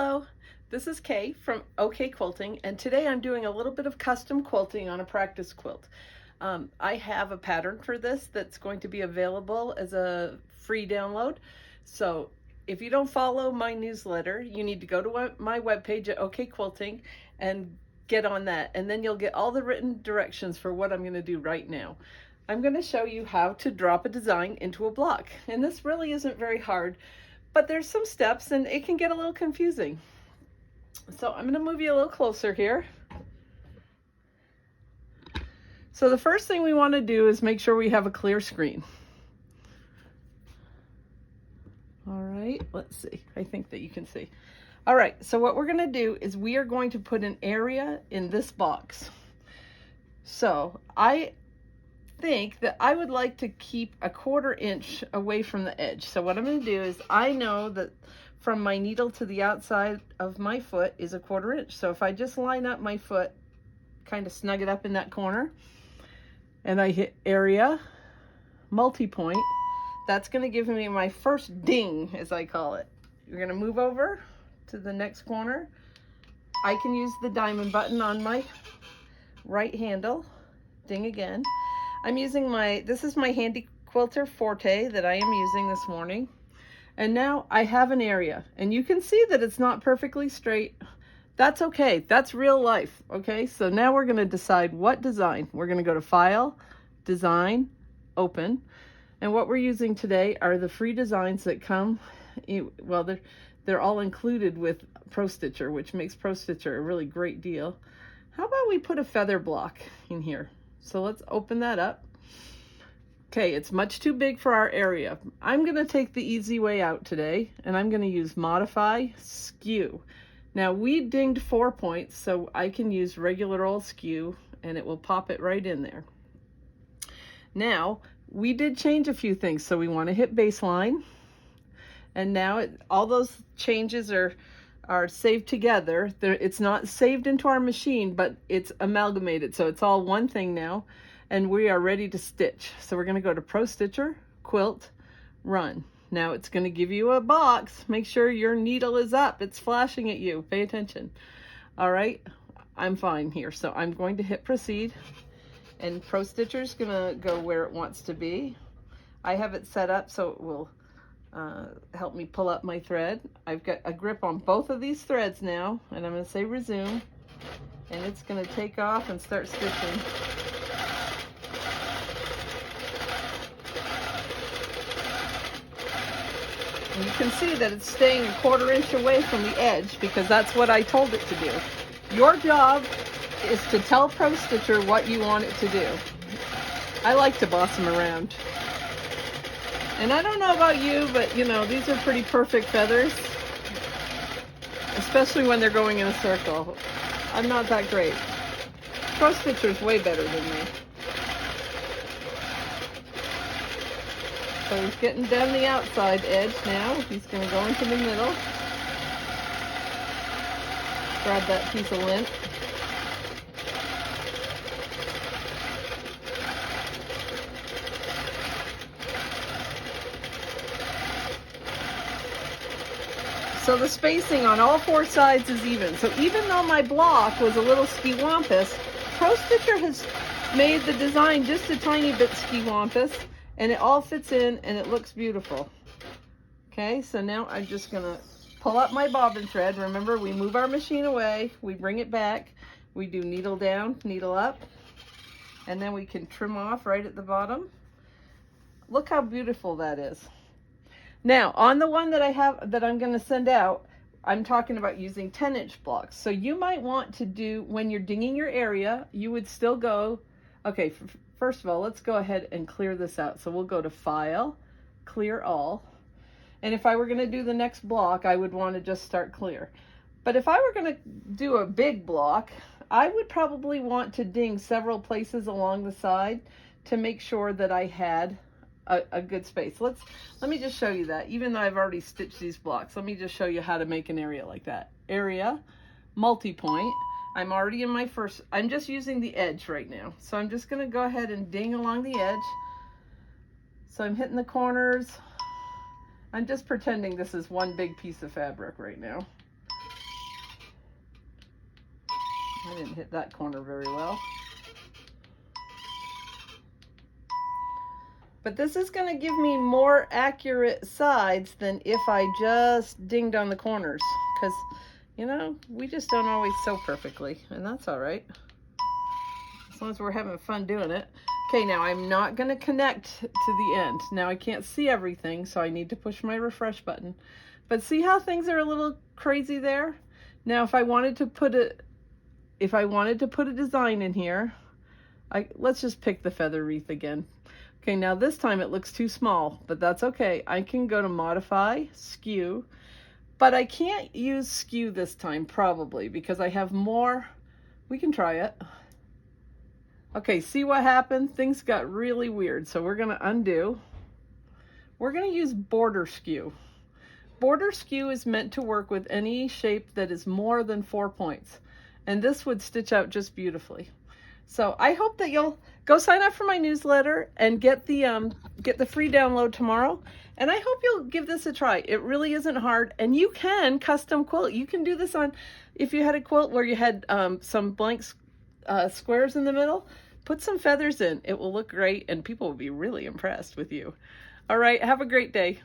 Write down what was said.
Hello, this is Kay from OK Quilting, and today I'm doing a little bit of custom quilting on a practice quilt. I have a pattern for this that's going to be available as a free download. So if you don't follow my newsletter, you need to go to my webpage at OK Quilting and get on that, and then you'll get all the written directions for what I'm going to do right now. I'm going to show you how to drop a design into a block, and this really isn't very hard, but there's some steps and it can get a little confusing. So I'm going to move you a little closer here. So the first thing we want to do is make sure we have a clear screen. All right, let's see. I think that you can see. All right, so what we're going to do is we are going to put an area in this box. So I think that I would like to keep a 1/4 inch away from the edge. So what I'm going to do is, I know that from my needle to the outside of my foot is a 1/4 inch. So if I just line up my foot, kind of snug it up in that corner, and I hit area, multi-point, that's going to give me my first ding, as I call it. You're going to move over to the next corner. I can use the diamond button on my right handle, ding again. I'm using this is my Handy Quilter Forte that I am using this morning. And now I have an area, and you can see that it's not perfectly straight. That's okay, that's real life, okay? So now we're gonna decide what design. We're gonna go to File, Design, Open. And what we're using today are the free designs that come, well, they're all included with Pro Stitcher, which makes Pro Stitcher a really great deal. How about we put a feather block in here? So let's open that up. Okay, it's much too big for our area. I'm gonna take the easy way out today, and I'm gonna use Modify, Skew. Now we dinged 4 points, so I can use regular old skew, and it will pop it right in there. Now, we did change a few things, so we wanna hit baseline, and now all those changes are saved together. It's not saved into our machine, but it's amalgamated, so it's all one thing now, and we are ready to stitch. So we're going to go to Pro Stitcher, Quilt, Run. Now it's going to give you a box. Make sure your needle is up. It's flashing at you. Pay attention. All right, I'm fine here, so I'm going to hit Proceed, and Pro Stitcher's going to go where it wants to be. I have it set up so it will help me pull up my thread. I've got a grip on both of these threads now, and I'm going to say resume, and it's going to take off and start stitching. And you can see that it's staying a 1/4 inch away from the edge because that's what I told it to do. Your job is to tell Pro Stitcher what you want it to do. I like to boss them around. And I don't know about you, but you know, these are pretty perfect feathers, especially when they're going in a circle. I'm not that great. Pro Stitcher's way better than me. So he's getting down the outside edge now. He's going to go into the middle. Grab that piece of lint. So the spacing on all 4 sides is even. So even though my block was a little ski-wampus, Pro Stitcher has made the design just a tiny bit ski-wampus, and it all fits in and it looks beautiful. Okay, so now I'm just gonna pull up my bobbin thread. Remember, we move our machine away, we bring it back, we do needle down, needle up, and then we can trim off right at the bottom. Look how beautiful that is. Now, on the one that I have that I'm going to send out, I'm talking about using 10-inch blocks. So you might want to do, when you're dinging your area, you would still go, okay, first of all, let's go ahead and clear this out. So we'll go to File, Clear All. And if I were going to do the next block, I would want to just start clear. But if I were going to do a big block, I would probably want to ding several places along the side to make sure that I had a good space. Let me just show you that. Even though I've already stitched these blocks, let me just show you how to make an area like that. Area, multi-point. I'm already in my first, I'm just using the edge right now. So I'm just going to go ahead and ding along the edge. So I'm hitting the corners. I'm just pretending this is one big piece of fabric right now. I didn't hit that corner very well. But this is going to give me more accurate sides than if I just dinged on the corners. Because, you know, we just don't always sew perfectly. And that's all right. As long as we're having fun doing it. Okay, now I'm not going to connect to the end. Now I can't see everything, so I need to push my refresh button. But see how things are a little crazy there? Now if I wanted to put a design in here, let's just pick the feather wreath again. Okay, now this time it looks too small, but that's okay. I can go to modify, skew, but I can't use skew this time probably because I have more. We can try it. Okay, see what happened? Things got really weird, so we're gonna undo. We're gonna use border skew. Border skew is meant to work with any shape that is more than 4 points, and this would stitch out just beautifully. So I hope that you'll go sign up for my newsletter and get the free download tomorrow. And I hope you'll give this a try. It really isn't hard, and you can custom quilt. You can do this on, if you had a quilt where you had some blank squares in the middle, put some feathers in. It will look great, and people will be really impressed with you. All right, have a great day.